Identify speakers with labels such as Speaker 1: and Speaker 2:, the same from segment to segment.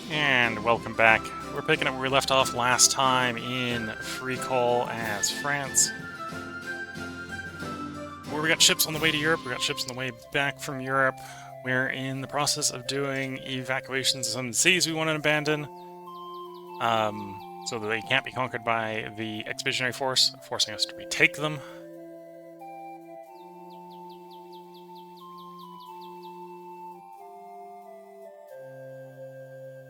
Speaker 1: And welcome back. We're picking up where we left off last time in FreeCol as France. Where we got ships on the way to Europe, we got ships on the way back from Europe. We're in the process of doing evacuations of some cities we want to abandon, so that they can't be conquered by the expeditionary force, forcing us to retake them.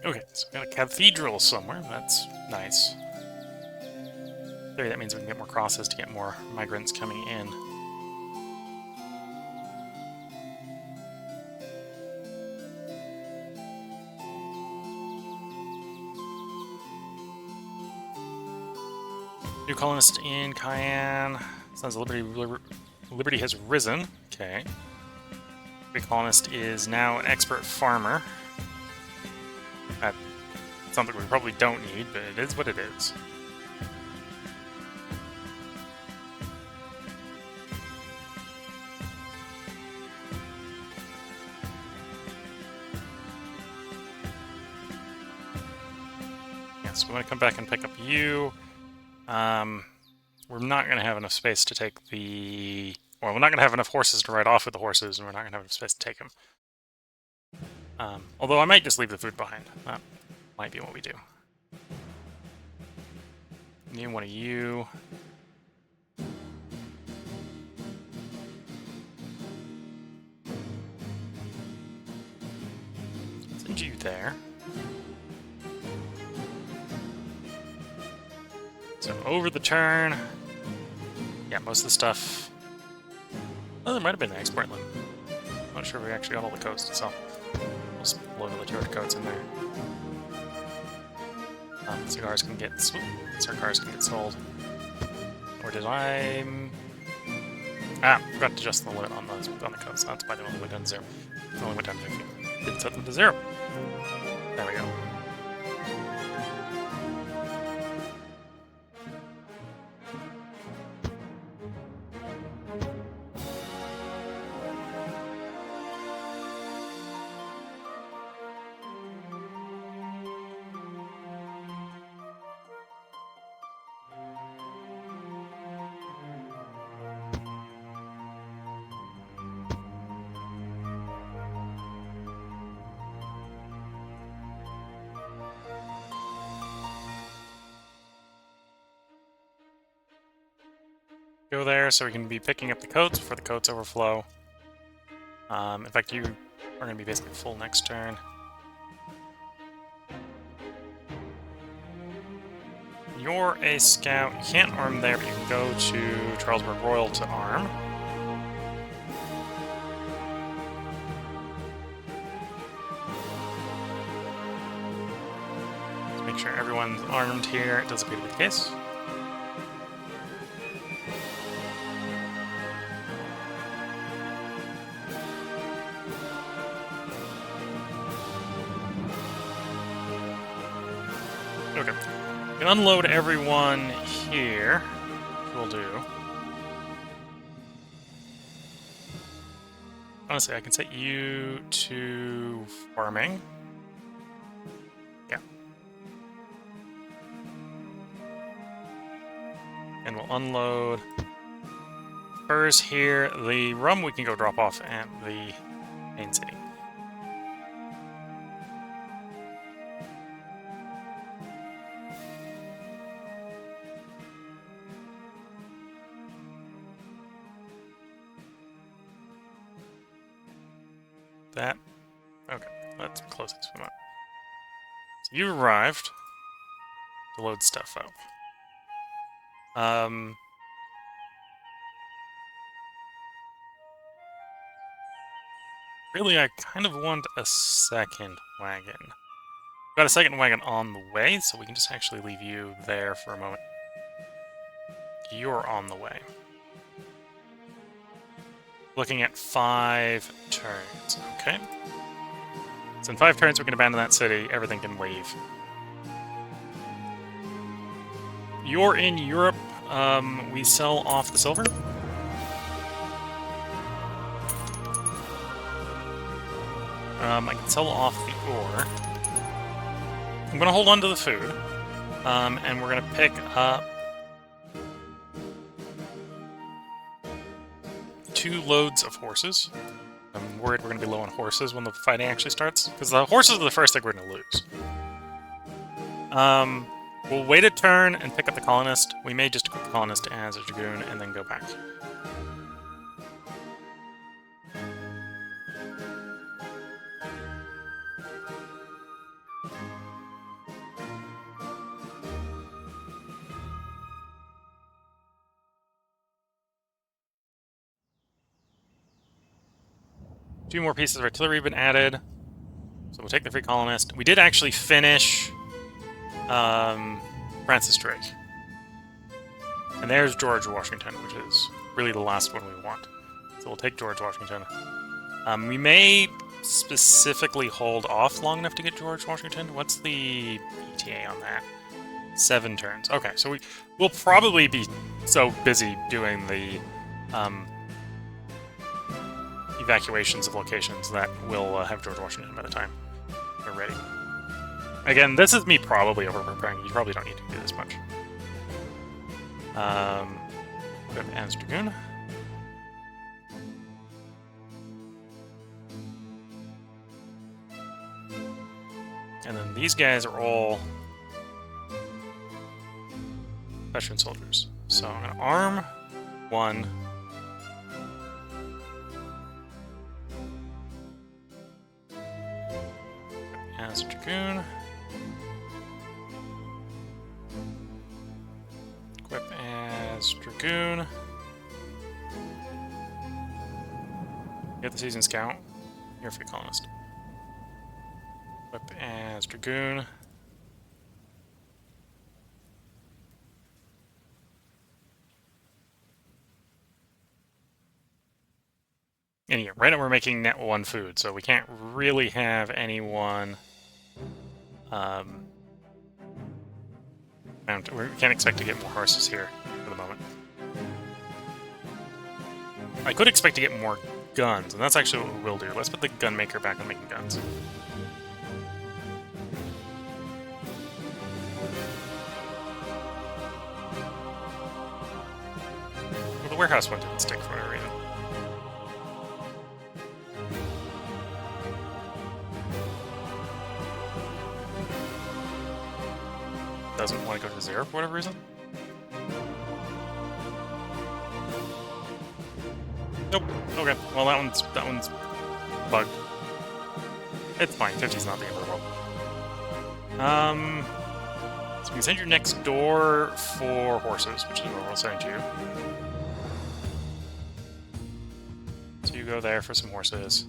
Speaker 1: Okay, so we got a cathedral somewhere. That's nice. Maybe that means we can get more crosses to get more migrants coming in. New colonist in Cayenne. Sounds Liberty has risen. Okay. New colonist is now an expert farmer. That's something we probably don't need, but it is what it is. Yes, we want to come back and pick up you. We're not going to have enough space to take the... Well, we're not going to have enough horses to ride off with the horses, and we're not going to have enough space to take them. Although I might just leave the food behind. That might be what we do. Need one of you. Send you there. So over the turn. Yeah, most of the stuff. Oh, there might have been an export limit. Not sure if we actually got all the coats, so we'll just load all the Toyota coats in there. Cigars can get sold. Or did I? Forgot to adjust the limit on the coats. That's why they only went down to 0. They only went down to 50. Didn't set them to 0. There we go. Go there so we can be picking up the coats before the coats overflow. In fact, you are going to be basically full next turn. You're a scout. You can't arm there, but you can go to Charlesburg Royal to arm. Let's make sure everyone's armed here. It does appear to be the case. Okay. You can unload everyone here, which we'll do. Honestly, I can set you to farming. Yeah. And we'll unload furs here. The rum we can go drop off at the main city. That. Okay, let's close this one up. So you arrived to load stuff up. Really, I kind of want a second wagon. Got a second wagon on the way, so we can just actually leave you there for a moment. You're on the way. Looking at 5 turns, okay? So in 5 turns we can abandon that city, everything can leave. You're in Europe, we sell off the silver. I can sell off the ore. I'm going to hold on to the food, and we're going to pick up 2 loads of horses. I'm worried we're going to be low on horses when the fighting actually starts, because the horses are the first thing we're going to lose. We'll wait a turn and pick up the colonist. We may just equip the colonist as a dragoon and then go back. Two more pieces of artillery have been added. So we'll take the free colonist. We did actually finish Francis Drake. And there's George Washington, which is really the last one we want. So we'll take George Washington. We may specifically hold off long enough to get George Washington. What's the ETA on that? 7 turns. Okay, so we'll probably be so busy doing the evacuations of locations that we'll have George Washington by the time we're ready. Again, this is me probably over-preparing. You probably don't need to do this much. Equip as Dragoon. And then these guys are all veteran soldiers. So I'm going to arm 1. As Dragoon. Equip as Dragoon. Get the season scout. You're a free colonist. Equip as Dragoon. And yeah, right now we're making net 1 food, so we can't really have anyone. We can't expect to get more horses here for the moment. I could expect to get more guns, and that's actually what we will do. Let's put the gunmaker back on making guns. Well, the warehouse one didn't stick for whatever reason. Doesn't want to go to 0 for whatever reason. Nope. Okay. Well, that one's bugged. It's fine. 50's not the end of the world. So we can send your next door for horses, which is what we're sending to you. So you go there for some horses.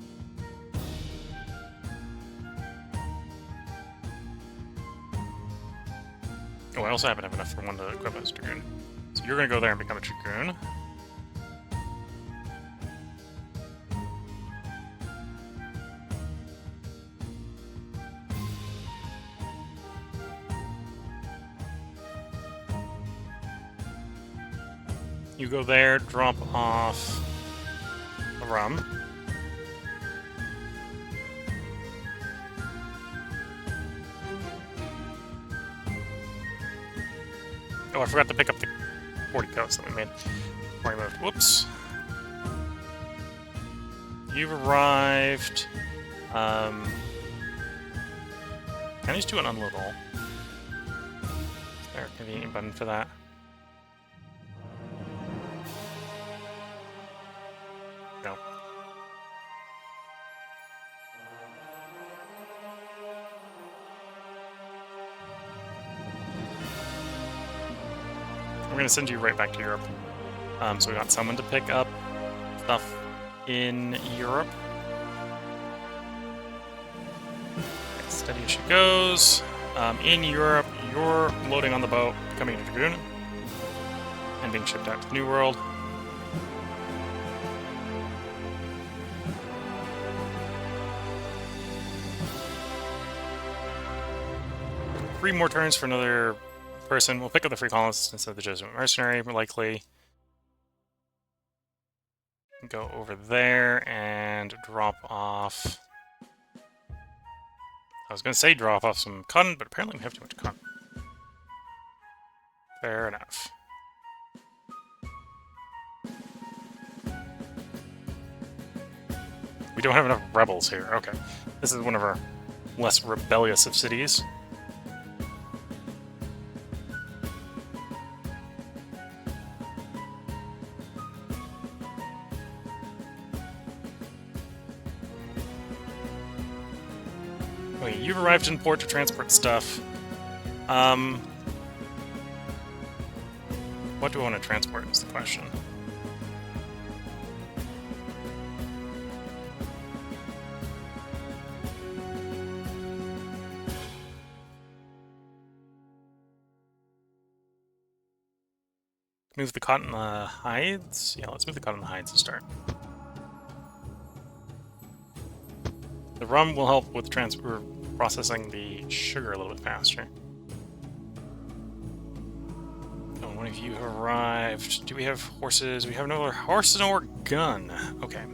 Speaker 1: Oh, I also haven't have enough for one to equip as a Dragoon. So you're going to go there and become a Dragoon. You go there, drop off the rum. Oh, I forgot to pick up the 40 coats that we made before we moved. Whoops. You've arrived. Can I just do an unload all? Is there a convenient button for that? No. I'm going to send you right back to Europe. So we got someone to pick up stuff in Europe. Steady as she goes. In Europe, you're loading on the boat, becoming a Dragoon, and being shipped out to the New World. Three more turns for another person. We'll pick up the free colonists instead of the Jesuit mercenary, likely. Go over there and drop off I was going to say drop off some cotton, but apparently we have too much cotton. Fair enough. We don't have enough rebels here. Okay. This is one of our less rebellious of cities. Okay, you've arrived in port to transport stuff. What do I want to transport is the question. Move the cotton hides? Yeah, let's move the cotton hides to start. The rum will help with processing the sugar a little bit faster. Oh, one of you have arrived. Do we have horses? We have no horse nor gun. Okay.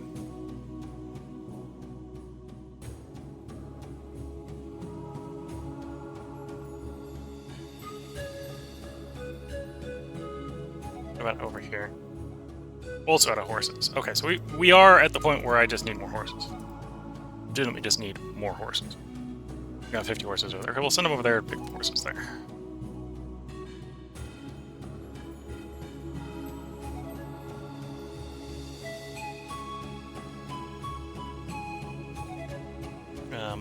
Speaker 1: About over here. Also out of horses. Okay, so we are at the point where I just need more horses. Legitimately just need more horses. We got 50 horses over there. Okay, we'll send them over there and pick the horses there.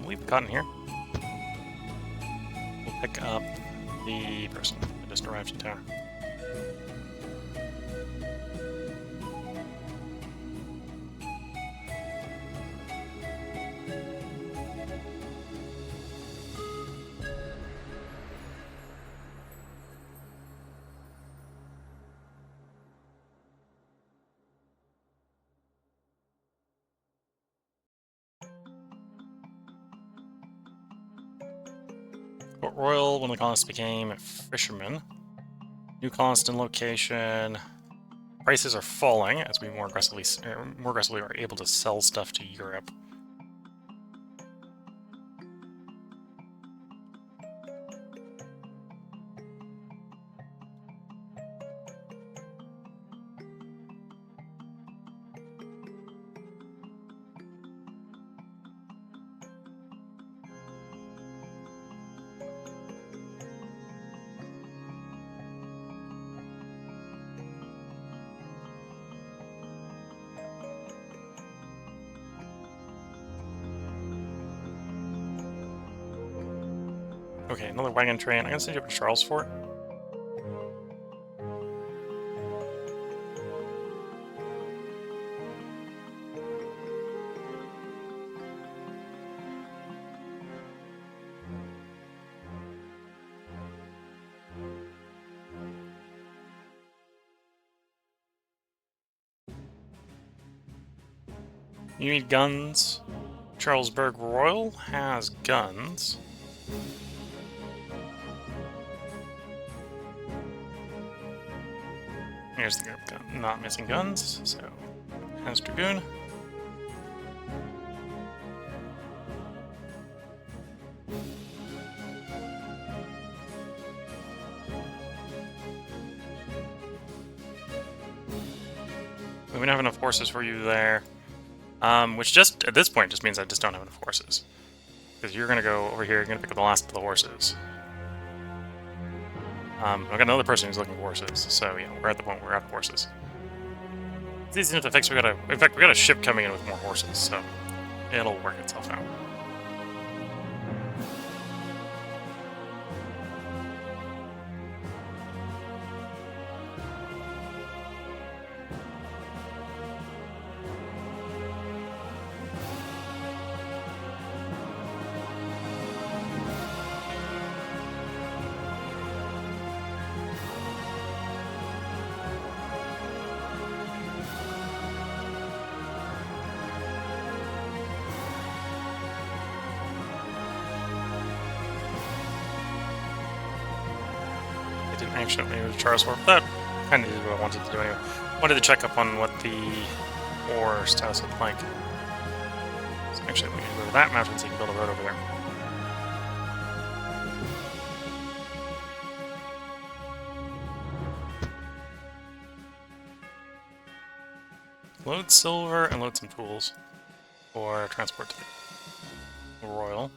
Speaker 1: Leave the cotton here. We'll pick up the person that just arrived in town. Port Royal, one of the colonists became fishermen. New colonist in location. Prices are falling as we more aggressively are able to sell stuff to Europe. Okay, another wagon train. I'm gonna send you up to Charles Fort. You need guns. Charlesburg Royal has guns. Here's the gun, not missing guns, so has Dragoon. We don't have enough horses for you there, which just at this point just means I just don't have enough horses. Because you're gonna go over here, you're gonna pick up the last of the horses. I've got another person who's looking for horses, so yeah, we're at the point where we're out of horses. It's easy enough to fix. In fact, we got a ship coming in with more horses, so it'll work itself out. Didn't actually maybe with Charles Fort, but that kind of is what I wanted to do anyway. Wanted to check up on what the ore status looked like. So actually, we can go to that mountain so you can build a road over there. load silver and load some tools for transport to the Royal.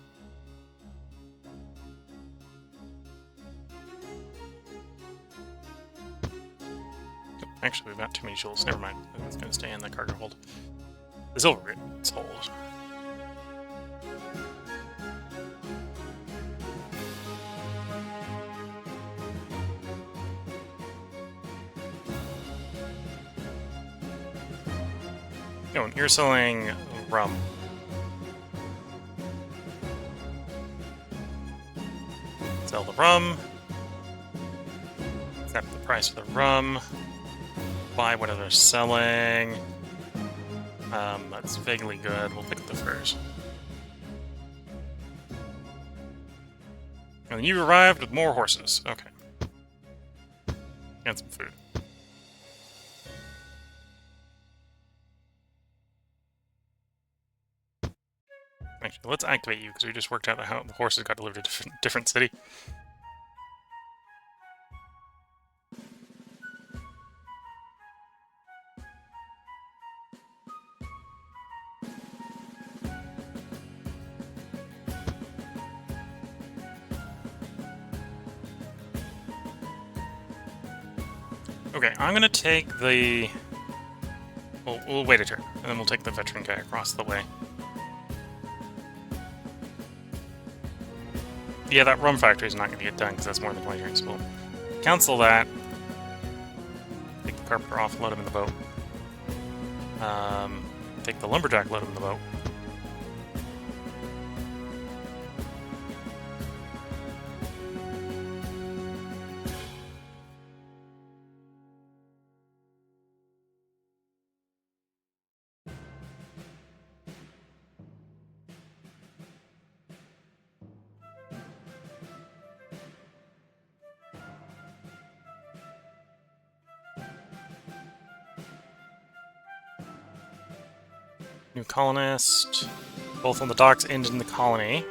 Speaker 1: Actually, we've got too many tools. Never mind. It's going to stay in the cargo hold. The silver it's hold. Oh, and you're selling rum. Sell the rum. Accept the price for the rum. Buy whatever they're selling. That's vaguely good. We'll pick up the furs. And you arrived with more horses. Okay. And some food. Actually, let's activate you, because we just worked out how the horses got delivered to a different city. Okay, I'm gonna take the... We'll wait a turn, and then we'll take the veteran guy across the way. Yeah, that rum factory is not going to get done because that's more than 20 drinks. We'll cancel that. Take the carpenter off, load him in the boat. Take the lumberjack, load him in the boat. New colonist, both on the docks and in the colony.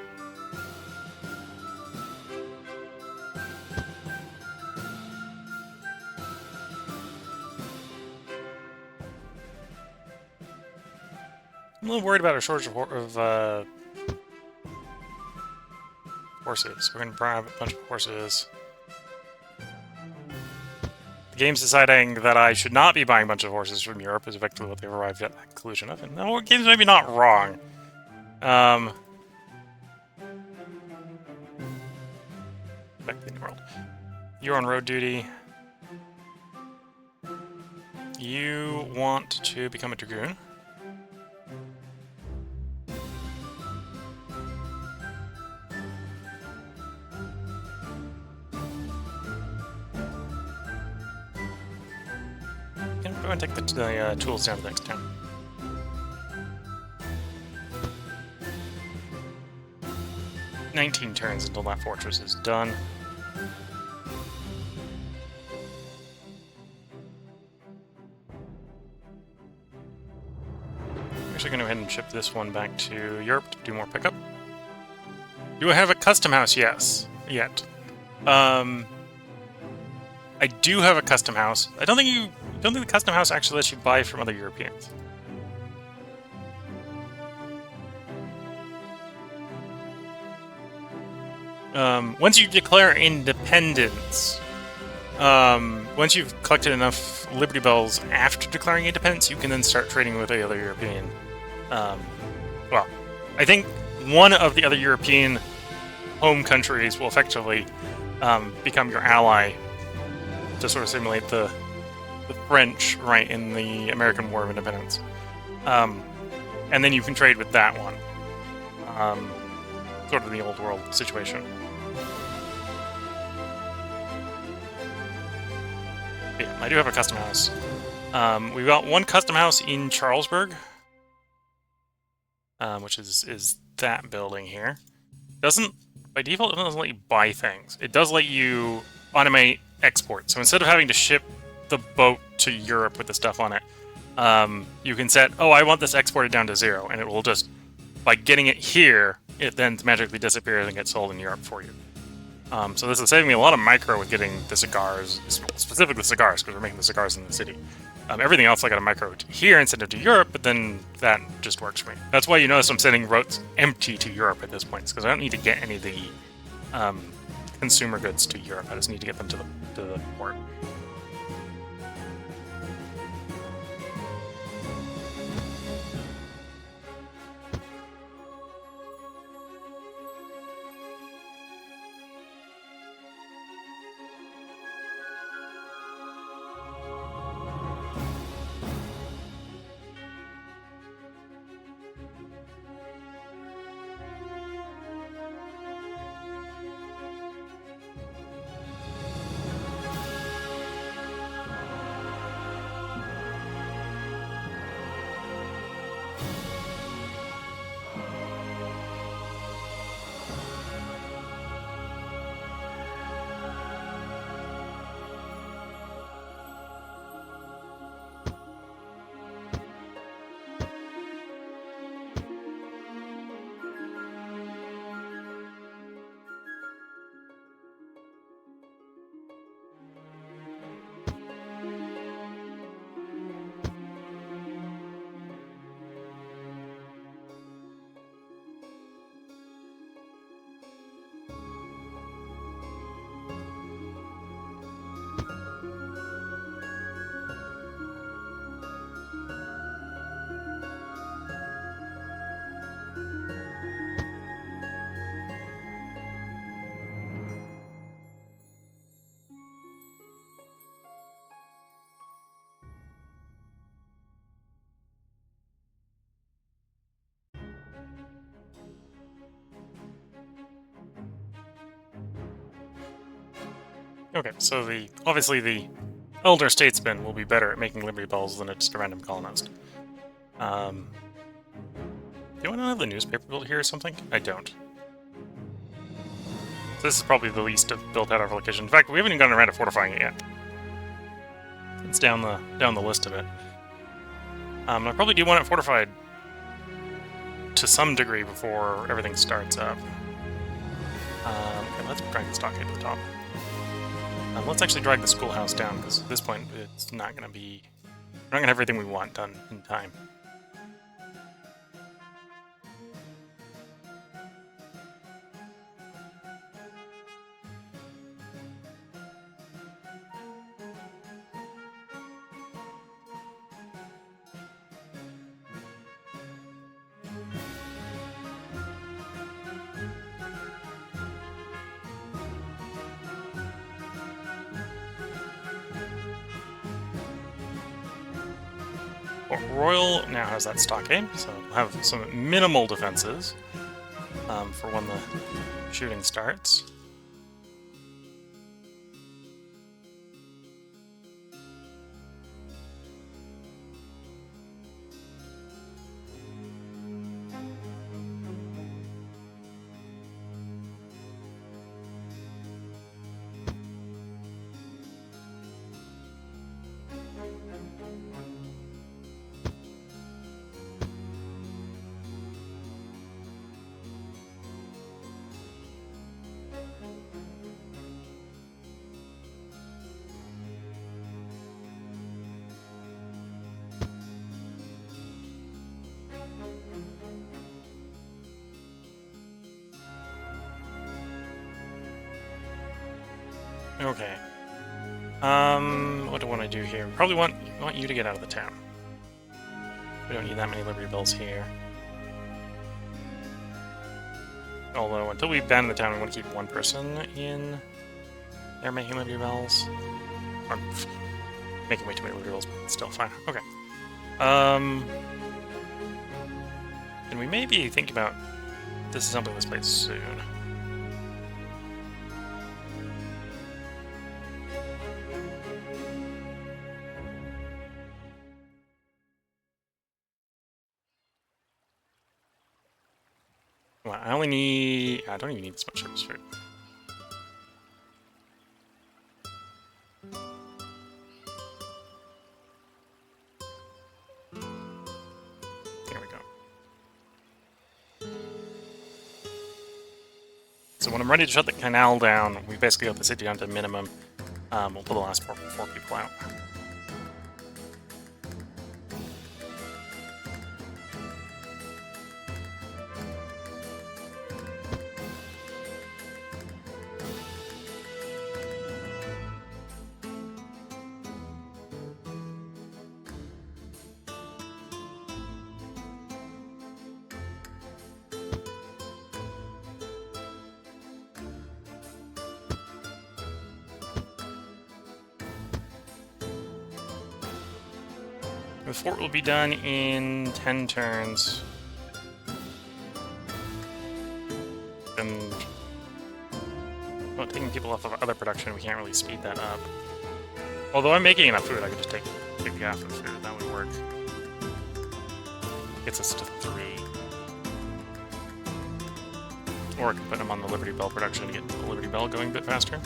Speaker 1: I'm a little worried about our shortage of horses. We're going to grab a bunch of horses. The game's deciding that I should not be buying a bunch of horses from Europe is effectively what they've arrived at that conclusion of. And the game's maybe not wrong. Back to the New World. You're on road duty. You want to become a dragoon. Go and take the tools down to the next town. $19 turns until that fortress is done. I'm actually going to go ahead and ship this one back to Europe to do more pickup. Do I have a custom house? Yes. Yet. I do have a custom house. I don't think the custom house actually lets you buy from other Europeans. Once you declare independence, once you've collected enough Liberty Bells after declaring independence, you can then start trading with the other European. Well, I think one of the other European home countries will effectively become your ally to sort of simulate the French, right, in the American War of Independence. And then you can trade with that one. Sort of the old world situation. But yeah, I do have a custom house. We've got one custom house in Charlesburg, which is that building here. By default, it doesn't let you buy things. It does let you automate export. So instead of having to ship the boat to Europe with the stuff on it, you can set, I want this exported down to 0, and it will just, by getting it here, it then magically disappears and gets sold in Europe for you. So this is saving me a lot of micro with getting the cigars, specifically the cigars, because we're making the cigars in the city. Everything else I got to micro here and send it to Europe, but then that just works for me. That's why you notice I'm sending routes empty to Europe at this point, because I don't need to get any of the consumer goods to Europe. I just need to get them to the port. Okay, so obviously the elder statesman will be better at making Liberty Bells than just a random colonist. Do I not have the newspaper built here or something? I don't. So this is probably the least built out of our location. In fact, we haven't even gotten around to fortifying it yet. It's down the list of it. I probably do want it fortified to some degree before everything starts up. Okay, let's drag the stockade to the top. Let's actually drag the schoolhouse down, because at this point it's not going to be... We're not going to have everything we want done in time. Royal now has that stockade, so we'll have some minimal defenses for when the shooting starts. Okay. What do I want to do here? Probably want you to get out of the town. We don't need that many Liberty Bells here. Although, until we ban the town, we want to keep one person in there making Liberty Bells. Or making way too many Liberty Bells, but still fine. Okay. And we maybe think about disassembling this place soon. Well, I only need... I don't even need this much surface food. There we go. So when I'm ready to shut the canal down, we basically got the city down to minimum. We'll pull the last four people out. The fort will be done in 10 turns. And well, taking people off of other production, we can't really speed that up. Although I'm making enough food, I could just take half of the food. That would work. Gets us to 3. Or I can put them on the Liberty Bell production to get the Liberty Bell going a bit faster.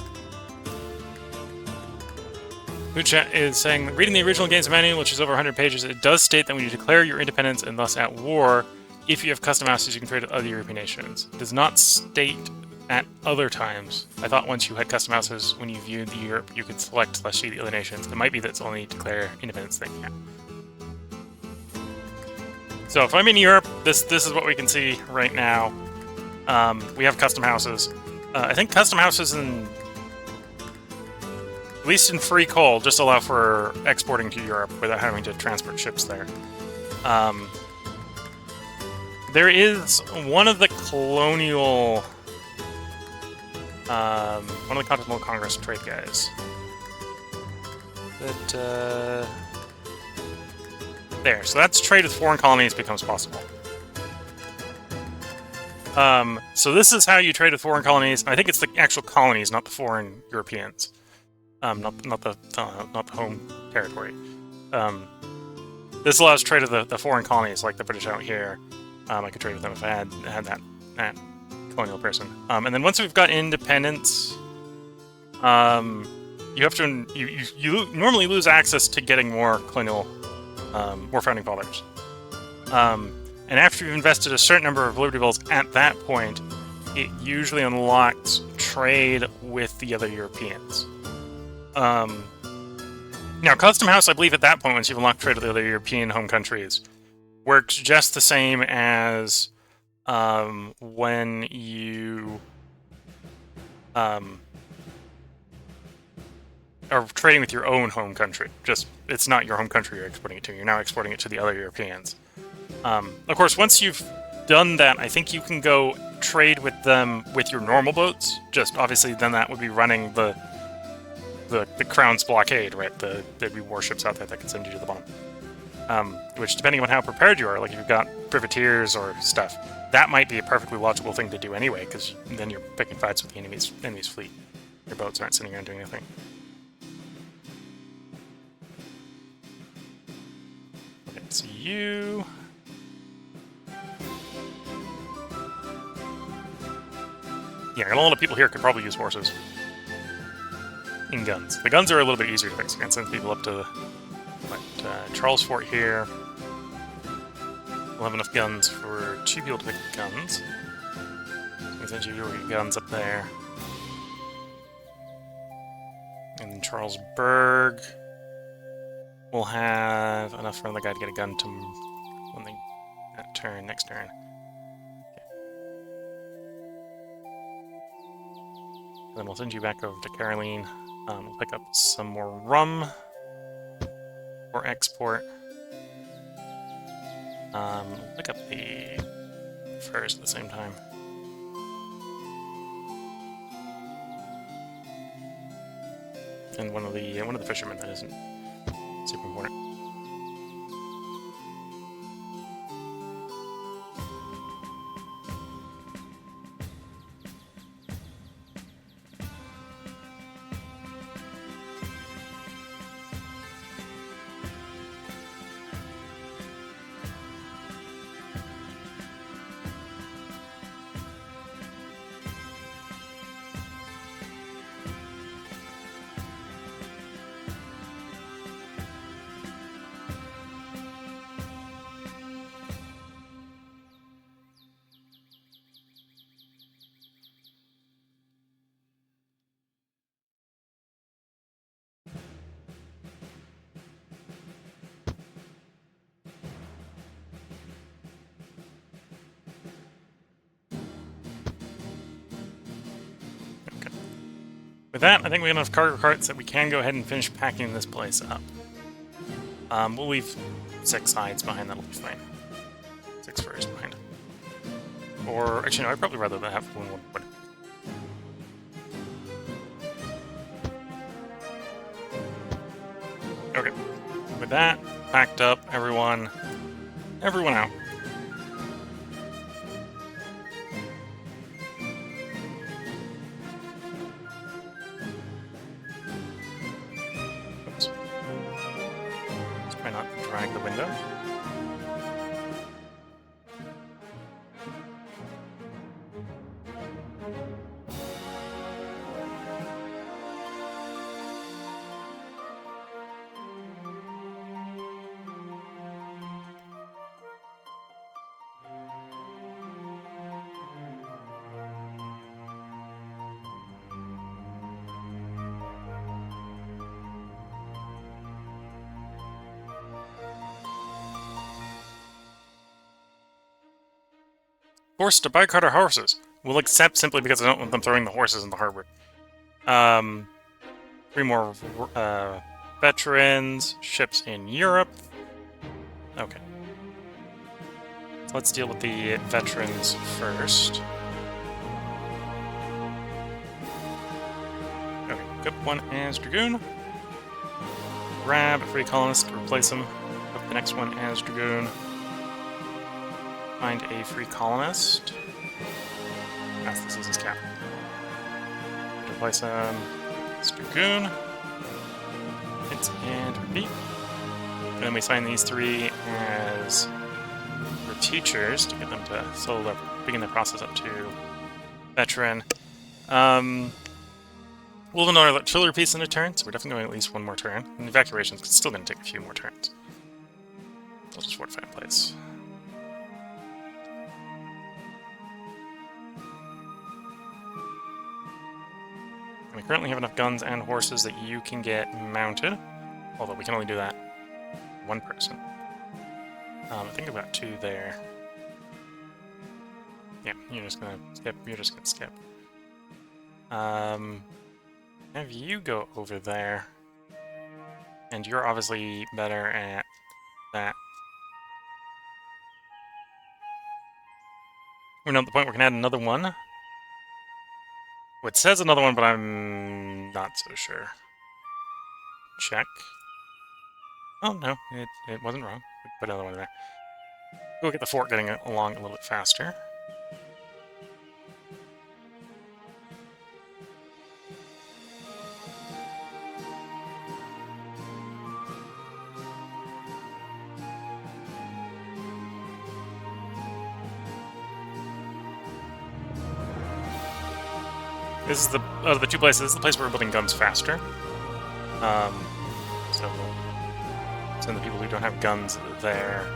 Speaker 1: Chat is saying, reading the original game's manual, which is over 100 pages, it does state that when you declare your independence and thus at war, if you have custom houses, you can trade with other European nations. It does not state at other times. I thought once you had custom houses, when you viewed the Europe, you could select / see the other nations. It might be that it's only declare independence thing. Yeah. So if I'm in Europe, this is what we can see right now. We have custom houses. I think custom houses at least in FreeCol, just allow for exporting to Europe without having to transport ships there. There is one of the colonial, one of the Continental Congress trade guys. That there, so that's trade with foreign colonies becomes possible. So this is how you trade with foreign colonies. I think it's the actual colonies, not the foreign Europeans. Not the home territory. This allows trade of the foreign colonies, like the British out here. I could trade with them if I had that colonial person. And then once we've got independence, you have to you normally lose access to getting more colonial, more founding fathers. And after you've invested a certain number of Liberty Bells at that point, it usually unlocks trade with the other Europeans. Now, Custom House, I believe at that point, once you've unlocked trade with the other European home countries, works just the same as when you are trading with your own home country. Just, it's not your home country you're exporting it to. You're now exporting it to the other Europeans. Of course, once you've done that, I think you can go trade with them with your normal boats. Just, obviously, then that would be running the Crown's blockade, right? There'd be warships out there that could send you to the bottom. Which, depending on how prepared you are, like if you've got privateers or stuff, that might be a perfectly logical thing to do anyway, because then you're picking fights with the enemy's fleet. Your boats aren't sitting around doing anything. Okay, so you... Yeah, a lot of people here could probably use horses. In guns. The guns are a little bit easier to fix. I can send people up to Charles Fort here. We'll have enough guns for 2 people to pick guns. I can send you guns up there. And then Charlesburg will have enough for another guy to get a gun to when they next turn. And then we'll send you back over to Caroline. We'll pick up some more rum for export. We'll pick up the furs at the same time. And one of the fishermen that isn't super important. With that, I think we have enough cargo carts that we can go ahead and finish packing this place up. We'll leave 6 hides behind, that'll be fine. 6 furs behind. Or, actually no, I'd probably rather have one wood. Okay, with that, packed up. Everyone out. Oops. Let's try not to drag the window. Forced to boycott our horses. We'll accept simply because I don't want them throwing the horses in the harbor. 3 more veterans, ships in Europe. Okay. So let's deal with the veterans first. Okay, equip 1 as Dragoon. Grab a free colonist, replace him. Equip the next one as Dragoon. Find a free colonist. Yes, this is his cap. Replace him as Dragoon. Hits and repeat. And then we sign these 3 as for teachers to get them to begin the process up to veteran. We'll have another artillery piece in a turn, so we're definitely going at least 1 more turn. And evacuation's still going to take a few more turns. We'll just fortify in place. We currently have enough guns and horses that you can get mounted, although we can only do that 1 person. I think I've got 2 there. Yeah, you're just gonna skip. You're just gonna skip. Have you go over there, and you're obviously better at that. We're now at the point where we can add another one. Well, it says another one, but I'm not so sure. Check. Oh, no, it wasn't wrong. We put another one there. We'll get the fort getting along a little bit faster. This is the, out of the 2 places, this is the place where we're building guns faster. So we'll send the people who don't have guns there.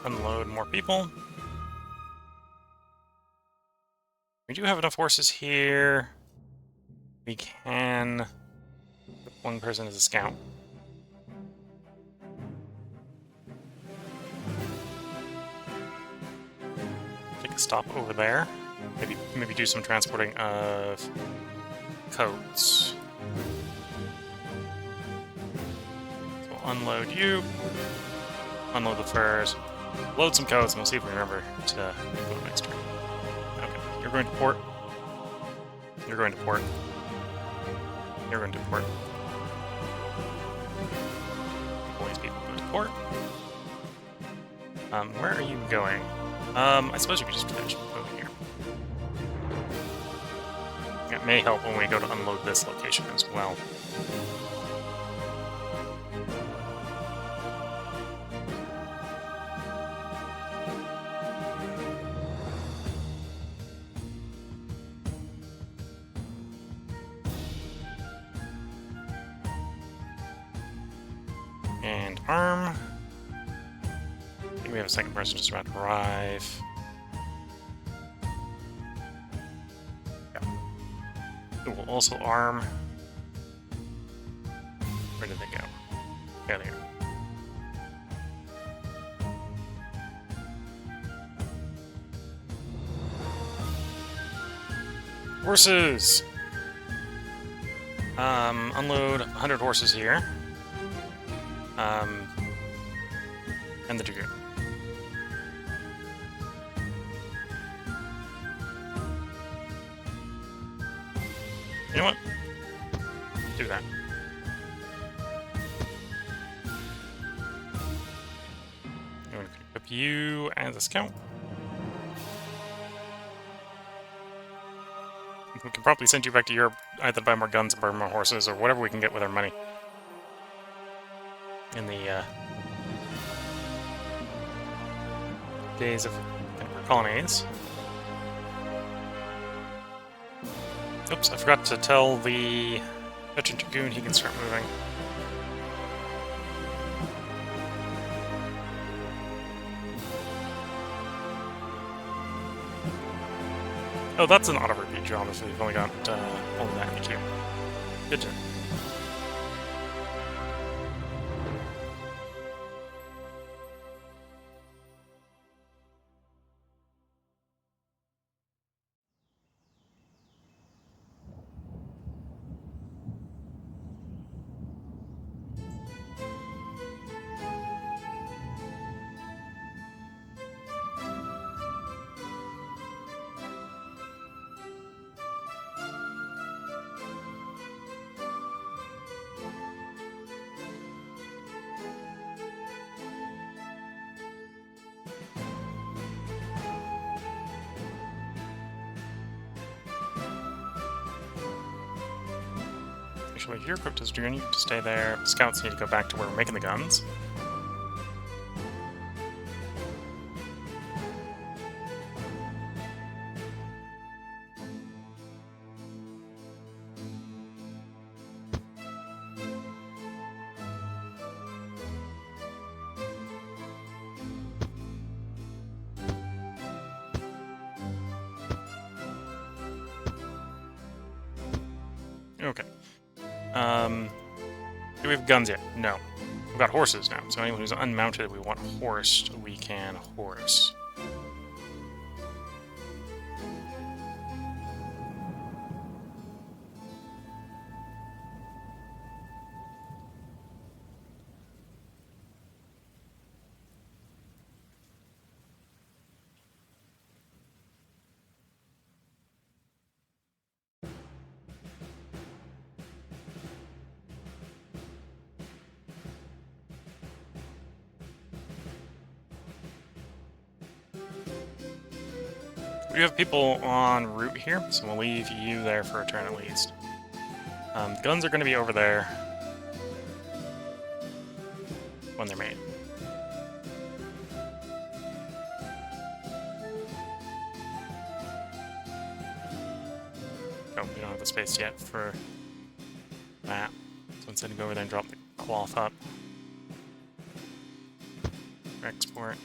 Speaker 1: Unload more people. We do have enough horses here. We can put 1 person as a scout. Take a stop over there. Maybe do some transporting of coats. So we'll unload you. Unload the furs. Load some coats, and we'll see if we remember to go next turn. Okay, you're going to port. You're going to port. You're going to port. All these people go to port. Where are you going? I suppose you could just finish over here. It may help when we go to unload this location as well. And arm. I think we have a second person just about to arrive. Yeah. It will also arm. Where did they go? There they go. Horses! Unload 100 horses here. And the Dragoon. You know what? Do that. I'm going to equip you as a scout. We can probably send you back to Europe either to buy more guns or buy more horses or whatever we can get with our money. In the days of colonies. Oops, I forgot to tell the veteran Dragoon he can start moving. Oh, that's an auto-repeat job if we've only got only that in the queue. Good job. Actually, if you're equipped as Dragoon, you need to stay there. Scouts need to go back to where we're making the guns. Okay. Do we have guns yet? No. We've got horses now, so anyone who's unmounted, we want horsed, we can horse. We have people en route here, so we'll leave you there for a turn at least. Guns are going to be over there when they're made. Oh, we don't have the space yet for that. So instead of go over there and drop the cloth up. Export.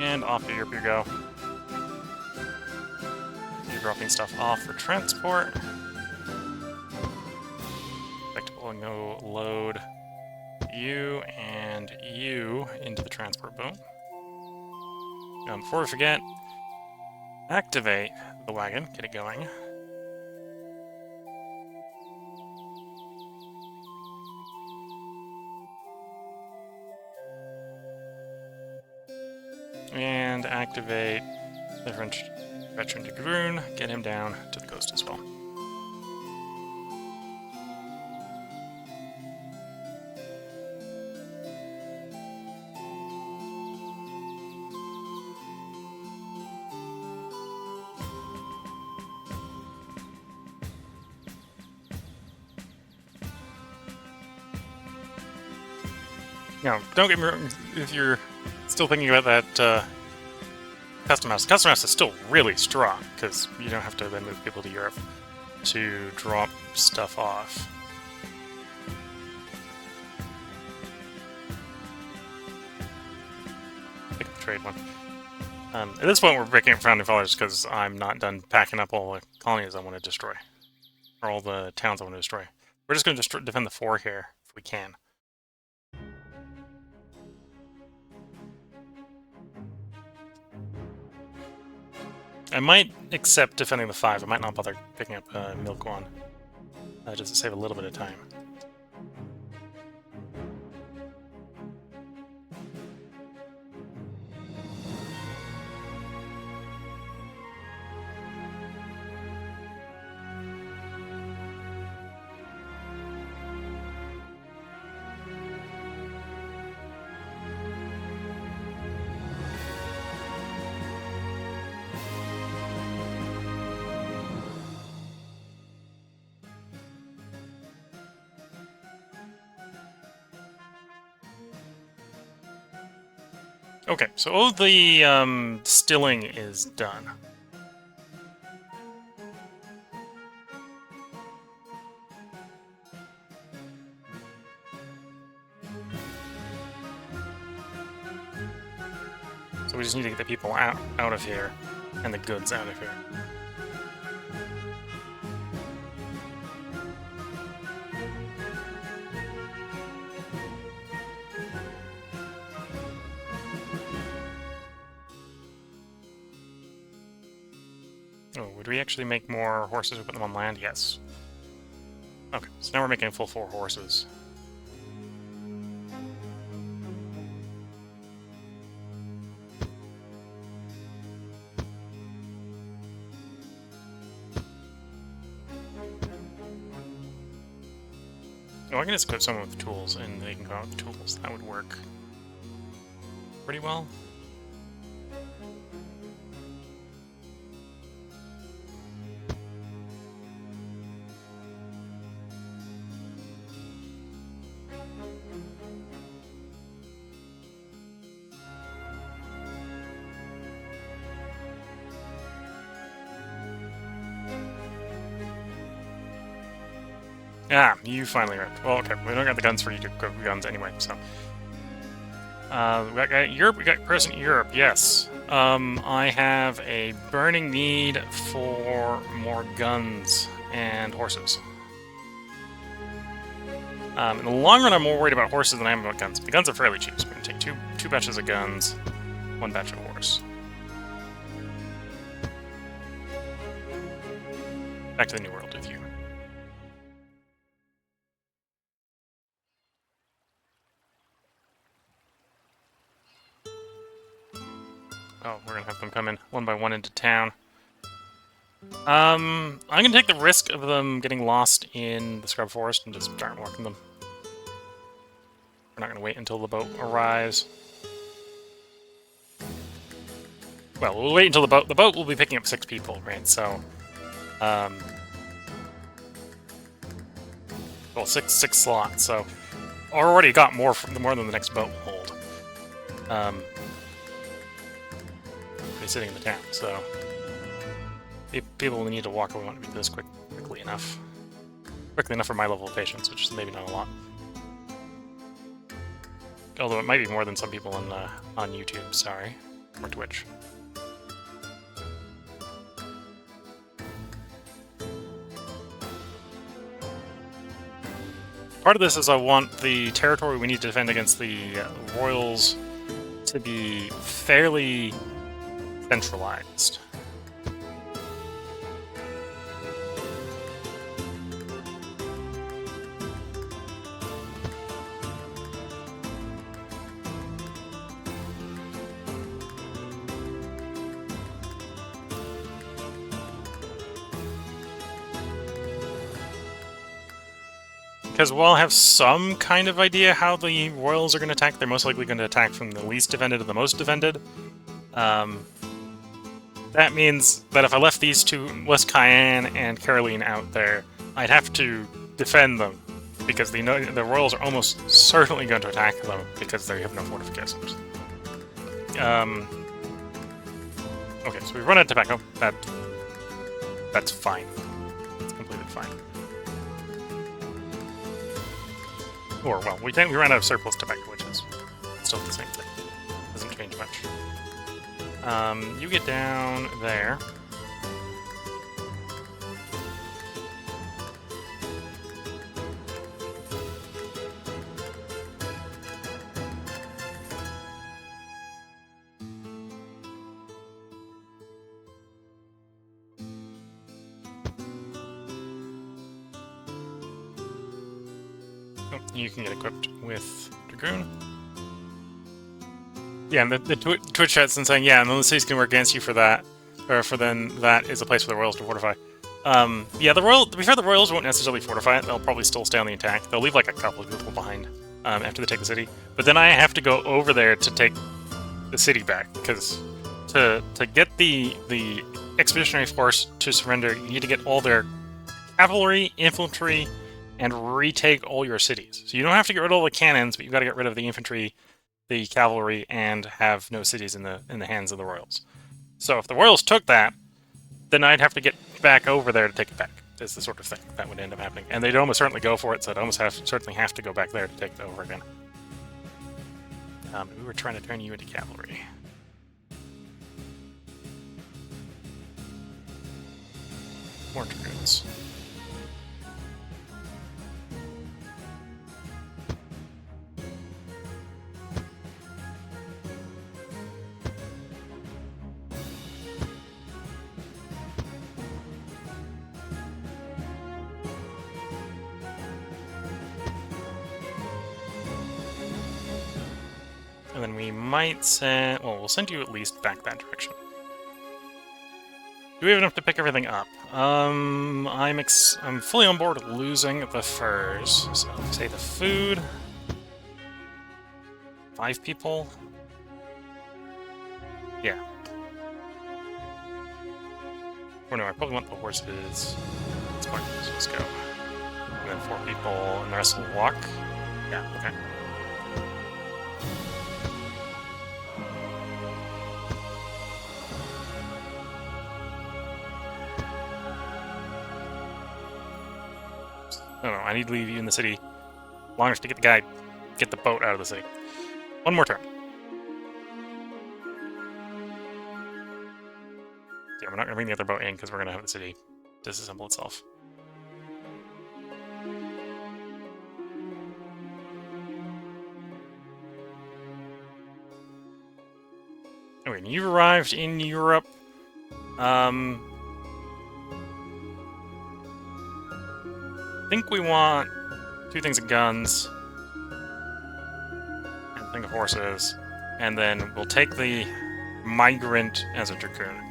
Speaker 1: And off to Europe you go. You're dropping stuff off for transport. Expectable and go load you and you into the transport boat. Before we forget, activate the wagon, get it going. And activate the French veteran Dragoon, get him down to the coast as well. Now, don't get me wrong, if you're still thinking about that custom house is still really strong, because you don't have to then move people to Europe to drop stuff off. Pick up the trade one. At this point, we're breaking up Founding Fathers because I'm not done packing up all the colonies I want to destroy. Or all the towns I want to destroy. We're just going to defend the 4 here, if we can. I might accept defending the 5. I might not bother picking up Milkwan. Just to save a little bit of time. Okay, so all the stilling is done. So we just need to get the people out of here, and the goods out of here. Oh, would we actually make more horses and put them on land? Yes. Okay, so now we're making full 4 horses. Oh, I can just equip someone with tools, and they can go out with tools. That would work pretty well. Ah, you finally arrived. Well, okay, we don't got the guns for you to equip guns anyway, so. We got Europe, we got person in Europe, yes. I have a burning need for more guns and horses. In the long run, I'm more worried about horses than I am about guns. The guns are fairly cheap, so we're gonna take two batches of guns, 1 batch of horse. Back to the New World with you. Oh, we're gonna have them come in 1 by 1 into town. I'm gonna take the risk of them getting lost in the scrub forest and just start walking them. We're not gonna wait until the boat arrives. Well, we'll wait until the boat will be picking up 6 people, right? So, well, six slots. So, already got more than the next boat will hold. Sitting in the town, so people will need to walk away want to be this quickly enough for my level of patience, which is maybe not a lot. Although it might be more than some people on YouTube, sorry, or Twitch. Part of this is I want the territory we need to defend against the royals to be fairly centralized. Because while I have some kind of idea how the royals are going to attack, they're most likely going to attack from the least defended to the most defended. That means that if I left these two, West Cayenne and Caroline out there, I'd have to defend them, because the royals are almost certainly going to attack them because they have no fortifications. Okay, so we've run out of tobacco. That's fine. It's completely fine. Or, well, we ran out of surplus tobacco, which is still the same thing. Doesn't change much. You get down there. Oh, you can get equipped with Dragoon. Yeah, and the Twitch chat's been saying, yeah, and then the cities can work against you for that, or for then that is a place for the royals to fortify. Yeah, to be fair, the royals won't necessarily fortify it. They'll probably still stay on the attack. They'll leave like a couple of people behind after they take the city. But then I have to go over there to take the city back, because to get the expeditionary force to surrender, you need to get all their cavalry, infantry, and retake all your cities. So you don't have to get rid of all the cannons, but you've got to get rid of the infantry, the cavalry, and have no cities in the hands of the royals. So if the royals took that, then I'd have to get back over there to take it back. Is the sort of thing that would end up happening, and they'd almost certainly go for it. So I'd almost certainly have to go back there to take it over again. We were trying to turn you into cavalry. More dragoons. And then we might send... Well, we'll send you at least back that direction. Do we have enough to pick everything up? I'm fully on board with losing the furs. So, say the food... 5 people? Yeah. Or no, I probably want the horses. Let's just go. And then 4 people, and the rest will walk? Yeah, okay. No, I need to leave you in the city long enough to get the boat out of the city. One more turn. Yeah, we're not going to bring the other boat in because we're going to have the city disassemble itself. Okay, you've arrived in Europe. I think we want 2 things of guns, and a thing of horses, and then we'll take the migrant as a dragoon.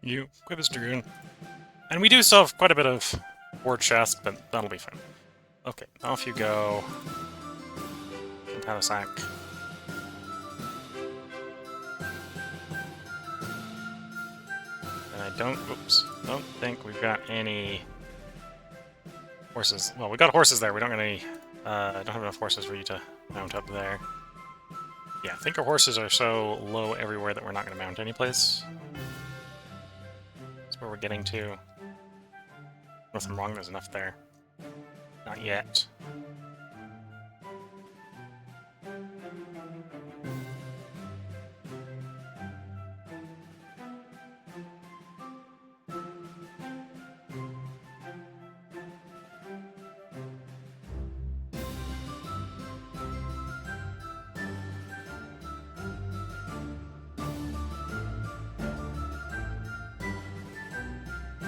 Speaker 1: You equip as dragoon. And we do still have quite a bit of war chest, but that'll be fine. Okay, off you go. Sack. And I don't think we've got any horses. Well, we got horses there. We don't got any. Don't have enough horses for you to mount up there. Yeah, I think our horses are so low everywhere that we're not going to mount any place. That's where we're getting to. Unless I'm wrong, there's enough there. Not yet.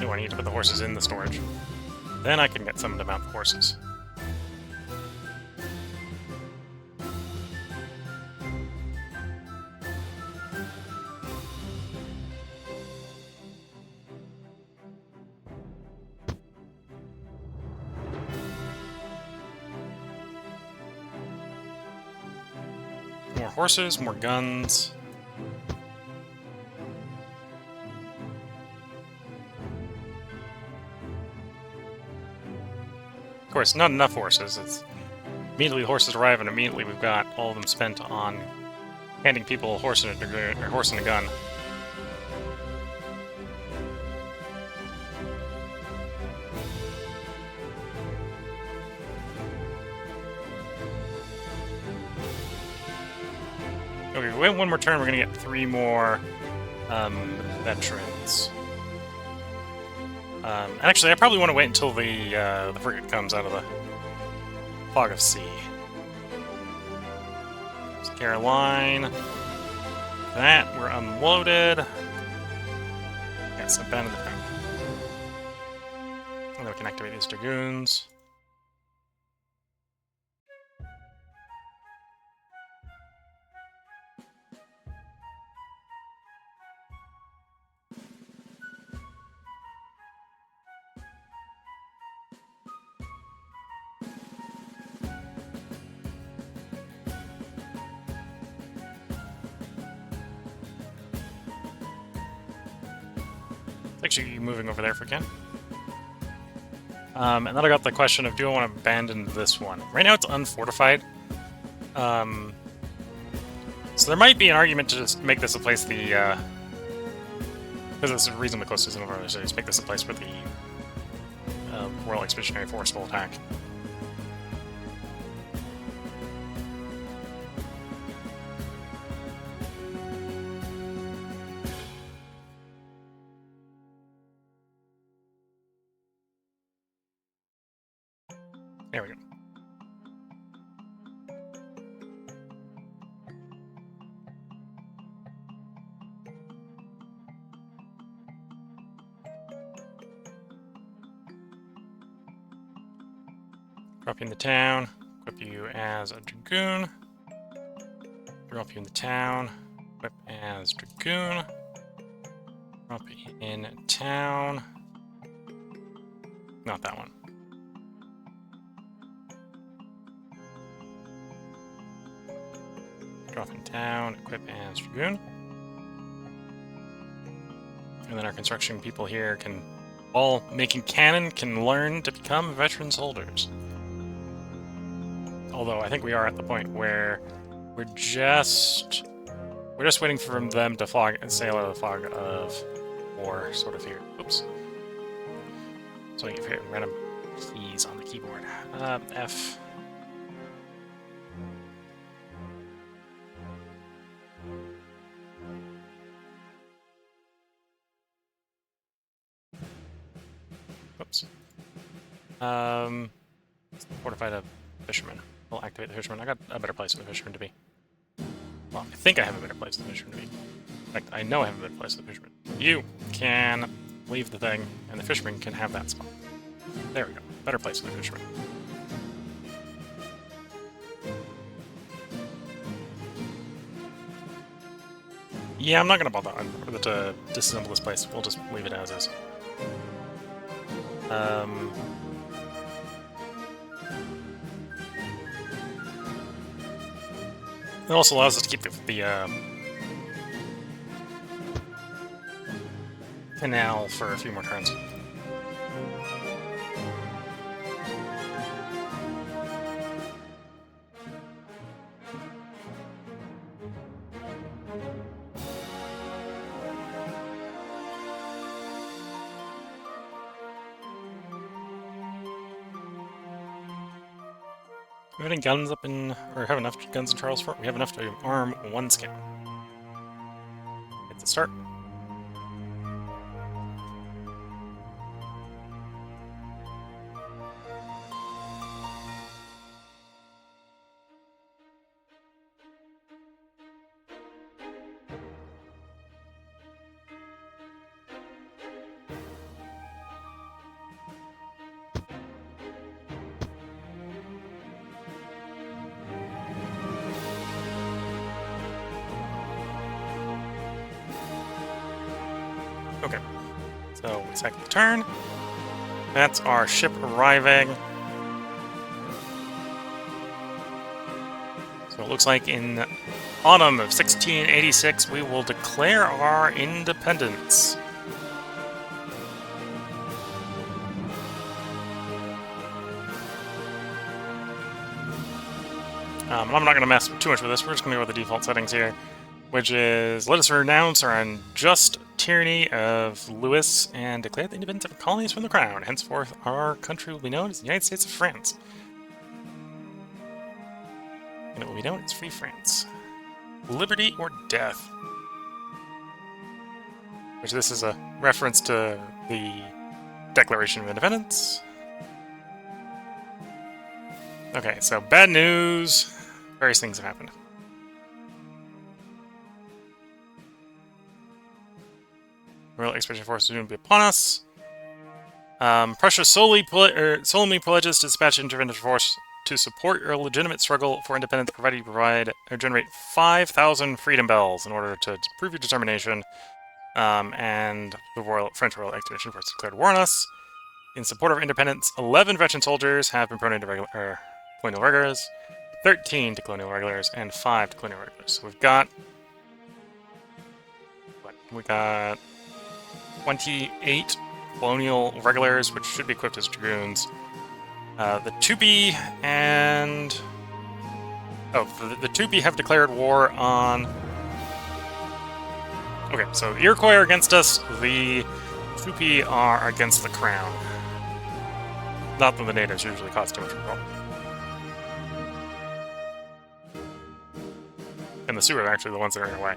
Speaker 1: Oh, I need to put the horses in the storage. Then I can get someone to mount the horses. More horses, more guns. Of course, not enough horses. It's immediately horses arrive, and immediately we've got all of them spent on handing people a horse and a horse and a gun. Okay, we have one more turn. We're gonna get 3 more veterans. Actually, I probably want to wait until the frigate comes out of the fog of sea. So Caroline. That, we're unloaded. Yes, abandon the town. And then we can activate these dragoons. Actually, moving over there if we can. And then I got the question of, do I want to abandon this one? Right now it's unfortified. So there might be an argument to just make this a place because it's reasonably close to some of our other cities, make this a place where the Royal Expeditionary Force will attack. There we go. Drop you in the town, equip you as a dragoon. Drop you in the town, equip as dragoon. Drop you in town. Not that one. Drop in town, equip as dragoon. And then our construction people here can, all making cannon, can learn to become veteran soldiers. Although I think we are at the point where we're just waiting for them to sail out of the fog of war, sort of here. Oops. So I can hit random keys on the keyboard. F. Oops. Fortify the fisherman. We'll activate the fisherman. I got a better place for the fisherman to be. Well, I think I have a better place for the fisherman to be. In fact, I know I have a better place for the fisherman. You can leave the thing, and the fisherman can have that spot. There we go. Better place for the fisherman. Yeah, I'm not going to bother to disassemble this place. We'll just leave it as is. It also allows us to keep the canal for a few more turns. Do we have any guns up in, or have enough guns in Charles Fort? We have enough to arm one scout. Hit the start. Okay, so second turn. That's our ship arriving. So it looks like in autumn of 1686 we will declare our independence. I'm not going to mess too much with this. We're just going to go with the default settings here, which is let us renounce our unjust tyranny of Louis and declare the independence of our colonies from the crown. Henceforth, our country will be known as the United States of France. And it will be known as Free France. Liberty or death. Which this is a reference to the Declaration of Independence. Okay, so bad news. Various things have happened. Royal Expedition Force is going to be upon us. Prussia solemnly pledges to dispatch an intervention force to support your legitimate struggle for independence, provided you provide or generate 5,000 freedom bells in order to prove your determination. And the French Royal Expedition Force declared war on us. In support of independence, 11 veteran soldiers have been promoted to colonial regulars, 13 to colonial regulars, and 5 to colonial regulars. So we've got... what? We got 28 colonial regulars, which should be equipped as dragoons. The Tupi and... oh, the Tupi have declared war on... okay, so the Iroquois are against us, the Tupi are against the Crown. Not that the natives usually cause too much trouble. And the Sioux are actually the ones that are in our way.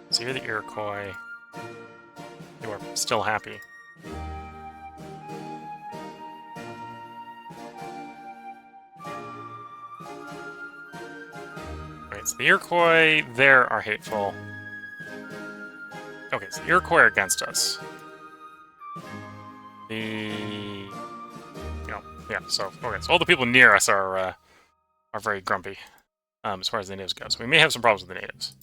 Speaker 1: So you're the Iroquois. You are still happy. Okay, so the Iroquois there are hateful. Okay, so the Iroquois are against us. Yeah, so, okay, so all the people near us are very grumpy, as far as the natives go. So we may have some problems with the natives.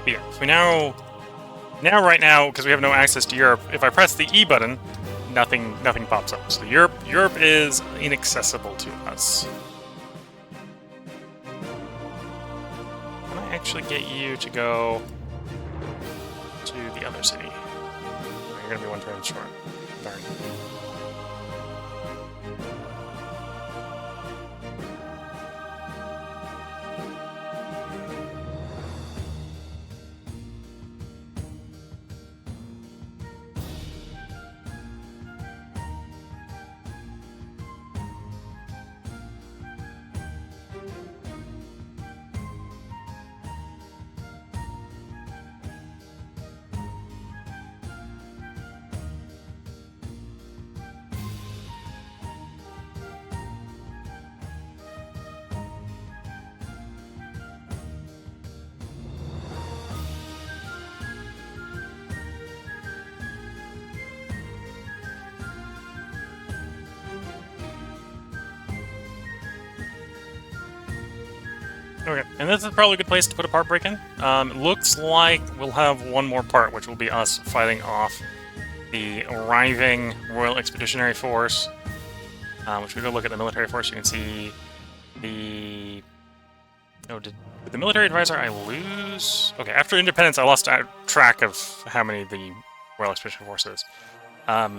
Speaker 1: Here, so we now right now, because we have no access to Europe, if I press the E button, nothing pops up. So Europe is inaccessible to us. Can I actually get you to go to the other city? You're gonna be one turn short. Darn. Okay, and this is probably a good place to put a part break in. It looks like we'll have one more part, which will be us fighting off the arriving Royal Expeditionary Force. Which we go look at the military force, you can see the... oh, did the military advisor I lose? Okay, after Independence, I lost track of how many the Royal Expeditionary Force is. At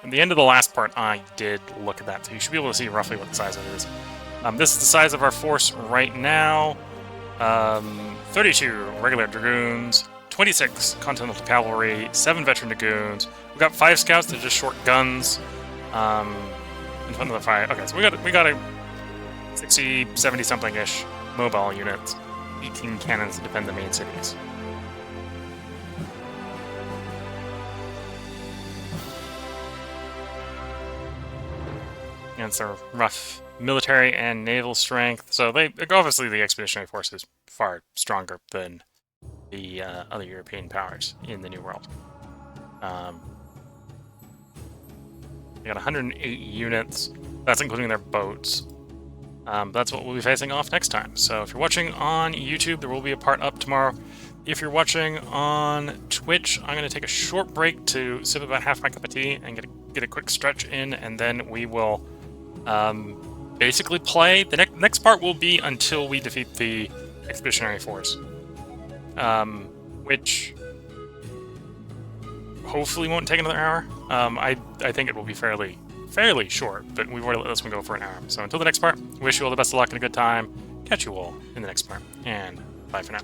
Speaker 1: the end of the last part, I did look at that, so you should be able to see roughly what the size of it is. This is the size of our force right now. 32 regular dragoons, 26 continental cavalry, 7 veteran dragoons. We've got 5 scouts that are just short guns. And one of the 5. Okay, so we got a 60, 70 something ish mobile units, 18 cannons to defend the main cities. And it's a rough military and naval strength. So obviously the expeditionary force is far stronger than the other European powers in the New World. They got 108 units. That's including their boats. That's what we'll be facing off next time. So if you're watching on YouTube, there will be a part up tomorrow. If you're watching on Twitch, I'm going to take a short break to sip about half my cup of tea and get a quick stretch in, and then we will basically play. The next part will be until we defeat the expeditionary force, which hopefully won't take another hour. I think it will be fairly short, but we've already let this one go for an hour. So until the next part, wish you all the best of luck and a good time. Catch you all in the next part, and bye for now.